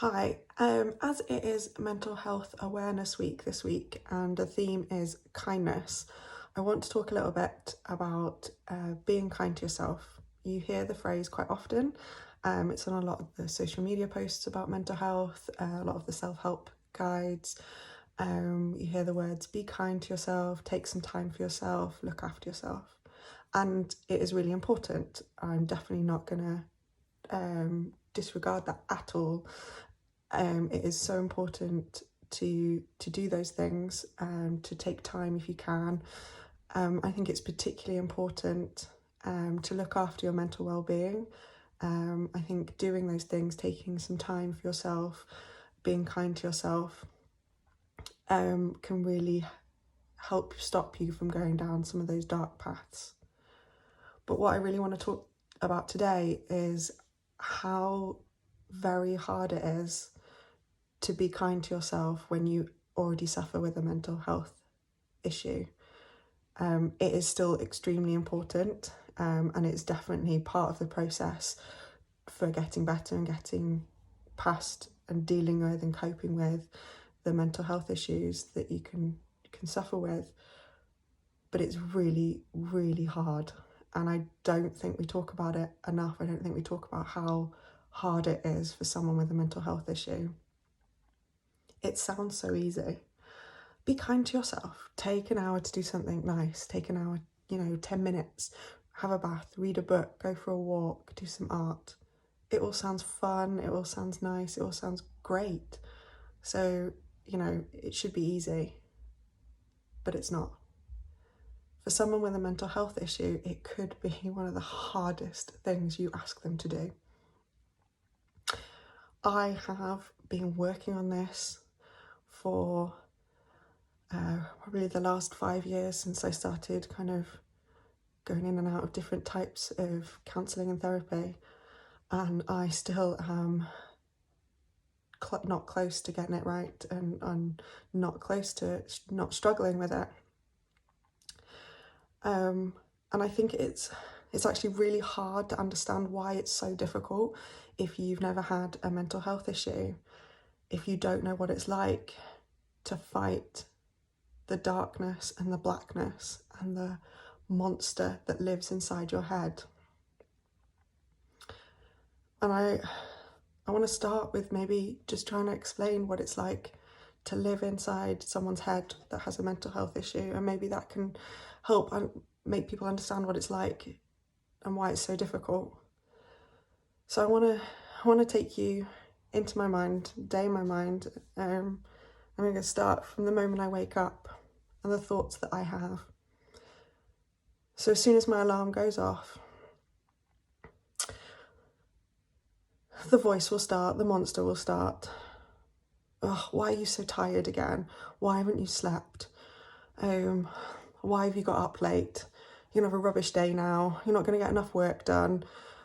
Hi, as it is Mental Health Awareness Week this week and the theme is kindness, I want to talk a little bit about being kind to yourself. You hear the phrase quite often. It's on a lot of the social media posts about mental health, a lot of the self-help guides. You hear the words, be kind to yourself, take some time for yourself, look after yourself. And it is really important. I'm definitely not going to disregard that at all. It is so important to do those things, to take time if you can. I think it's particularly important to look after your mental well-being. I think doing those things, taking some time for yourself, being kind to yourself, can really help stop you from going down some of those dark paths. But what I really want to talk about today is how very hard it is to be kind to yourself when you already suffer with a mental health issue. It is still extremely important, and it's definitely part of the process for getting better and getting past and dealing with and coping with the mental health issues that you can suffer with. But it's really, really hard, and I don't think we talk about it enough. I don't think we talk about how hard it is for someone with a mental health issue. It sounds so easy. Be kind to yourself. Take an hour to do something nice. Take an hour, 10 minutes. Have a bath, read a book, go for a walk, do some art. It all sounds fun. It all sounds nice. It all sounds great. So, it should be easy, but it's not. For someone with a mental health issue, it could be one of the hardest things you ask them to do. I have been working on this for probably the last 5 years since I started kind of going in and out of different types of counselling and therapy, and I still am not close to getting it right, and I'm not close to not struggling with it. And I think it's actually really hard to understand why it's so difficult if you've never had a mental health issue, if you don't know what it's like to fight the darkness and the blackness and the monster that lives inside your head. And I want to start with maybe just trying to explain what it's like to live inside someone's head that has a mental health issue, and maybe that can help and make people understand what it's like and why it's so difficult. So I want to take you into my mind, day in my mind. I'm going to start from the moment I wake up and the thoughts that I have. So as soon as my alarm goes off, the voice will start, the monster will start. Oh, why are you so tired again? Why haven't you slept? Why have you got up late? You're gonna have a rubbish day now. You're not gonna get enough work done.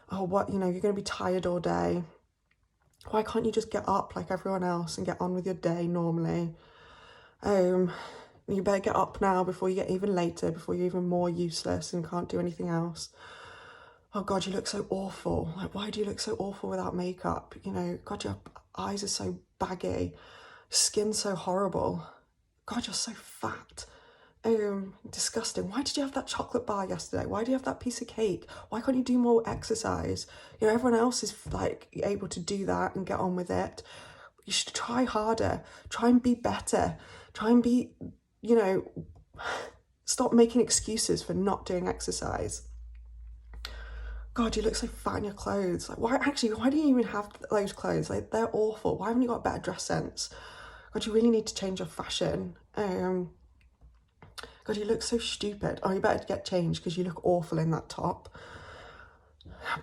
Oh, what, you're gonna be tired all day. Why can't you just get up like everyone else and get on with your day normally? You better get up now before you get even later, before you're even more useless and can't do anything else. Oh God, you look so awful. Like, why do you look so awful without makeup? God, your eyes are so baggy, skin's so horrible. God, you're so fat. Disgusting. Why did you have that chocolate bar yesterday? Why do you have that piece of cake? Why can't you do more exercise? Everyone else is like able to do that and get on with it. You should try harder. Try and be better. Try and be, stop making excuses for not doing exercise. God, you look so fat in your clothes. Like, why do you even have those clothes? Like, they're awful. Why haven't you got better dress sense? God, you really need to change your fashion. God, you look so stupid. Oh, you better get changed because you look awful in that top.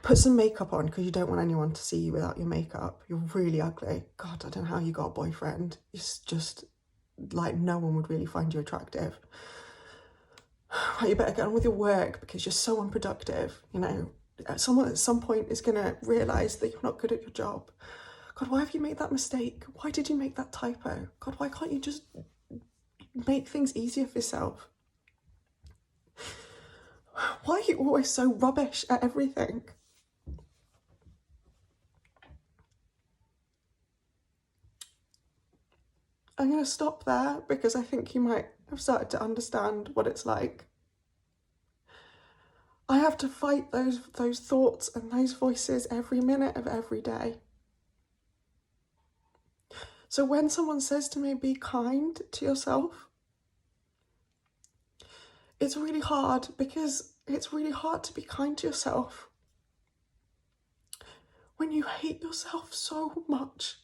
Put some makeup on because you don't want anyone to see you without your makeup. You're really ugly. God, I don't know how you got a boyfriend. It's just like no one would really find you attractive. Right, you better get on with your work because you're so unproductive. Someone at some point is going to realise that you're not good at your job. God, why have you made that mistake? Why did you make that typo? God, why can't you just make things easier for yourself? Why are you always so rubbish at everything? I'm going to stop there because I think you might have started to understand what it's like. I have to fight those thoughts and those voices every minute of every day. So when someone says to me, be kind to yourself, it's really hard, because it's really hard to be kind to yourself when you hate yourself so much.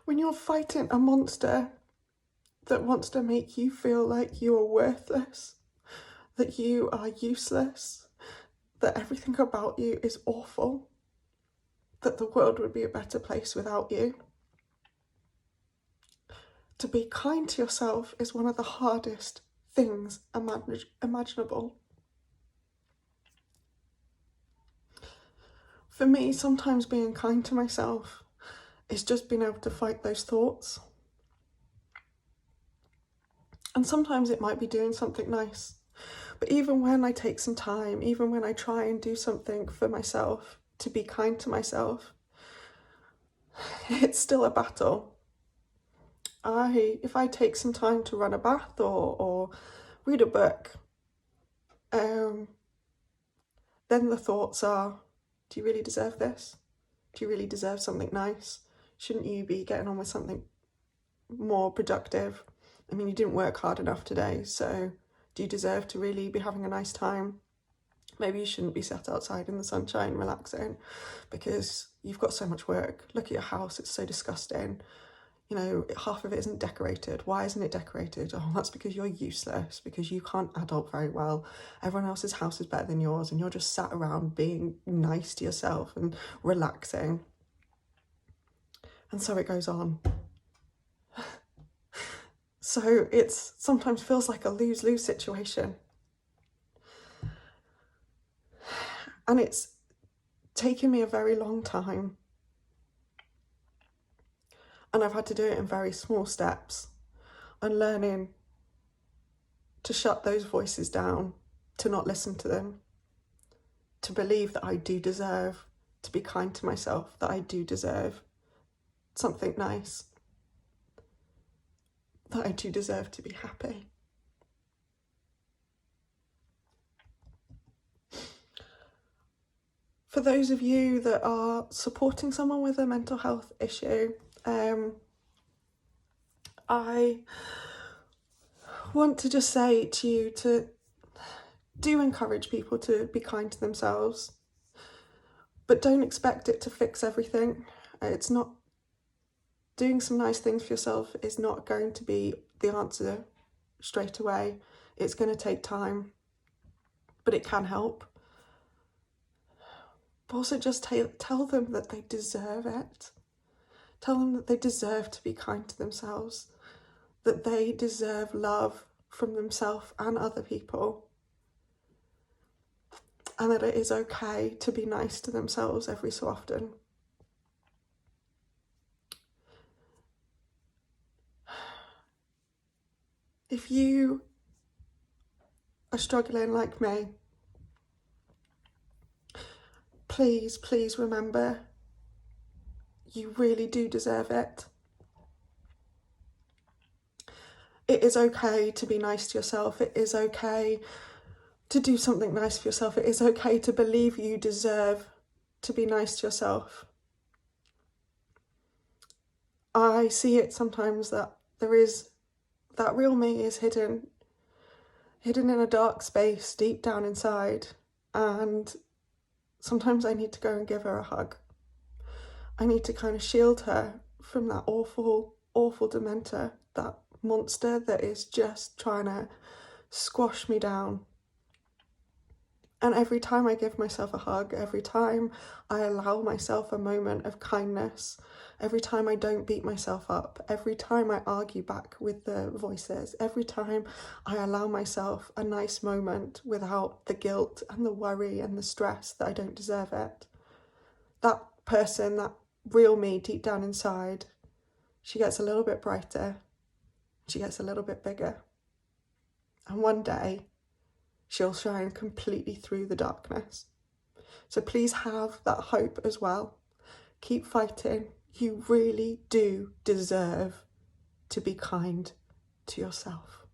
When you're fighting a monster that wants to make you feel like you are worthless, that you are useless, that everything about you is awful, that the world would be a better place without you. To be kind to yourself is one of the hardest things imaginable. For me, sometimes being kind to myself is just being able to fight those thoughts. And sometimes it might be doing something nice. But even when I take some time, even when I try and do something for myself, to be kind to myself, it's still a battle. If I take some time to run a bath or read a book, then the thoughts are, do you really deserve this? Do you really deserve something nice? Shouldn't you be getting on with something more productive? I mean, you didn't work hard enough today, so do you deserve to really be having a nice time? Maybe you shouldn't be sat outside in the sunshine relaxing because you've got so much work. Look at your house, it's so disgusting. You know, half of it isn't decorated. Why isn't it decorated? Oh, that's because you're useless, because you can't adult very well. Everyone else's house is better than yours and you're just sat around being nice to yourself and relaxing. And so it goes on. So it sometimes feels like a lose-lose situation. And it's taken me a very long time. And I've had to do it in very small steps, and learning to shut those voices down, to not listen to them, to believe that I do deserve to be kind to myself, that I do deserve something nice, that I do deserve to be happy. For those of you that are supporting someone with a mental health issue, I want to just say to you to do encourage people to be kind to themselves, but don't expect it to fix everything. It's not, doing some nice things for yourself is not going to be the answer straight away. It's going to take time, but it can help. But also just tell them that they deserve it. Tell them that they deserve to be kind to themselves, that they deserve love from themselves and other people, and that it is okay to be nice to themselves every so often. If you are struggling like me, please, please remember, you really do deserve it. It is okay to be nice to yourself. It is okay to do something nice for yourself. It is okay to believe you deserve to be nice to yourself. I see it sometimes that that real me is hidden in a dark space deep down inside, and sometimes I need to go and give her a hug. I need to kind of shield her from that awful, awful dementor, that monster that is just trying to squash me down. And every time I give myself a hug, every time I allow myself a moment of kindness, every time I don't beat myself up, every time I argue back with the voices, every time I allow myself a nice moment without the guilt and the worry and the stress that I don't deserve it, that person, that real me deep down inside, she gets a little bit brighter, she gets a little bit bigger. And one day, she'll shine completely through the darkness. So please have that hope as well. Keep fighting. You really do deserve to be kind to yourself.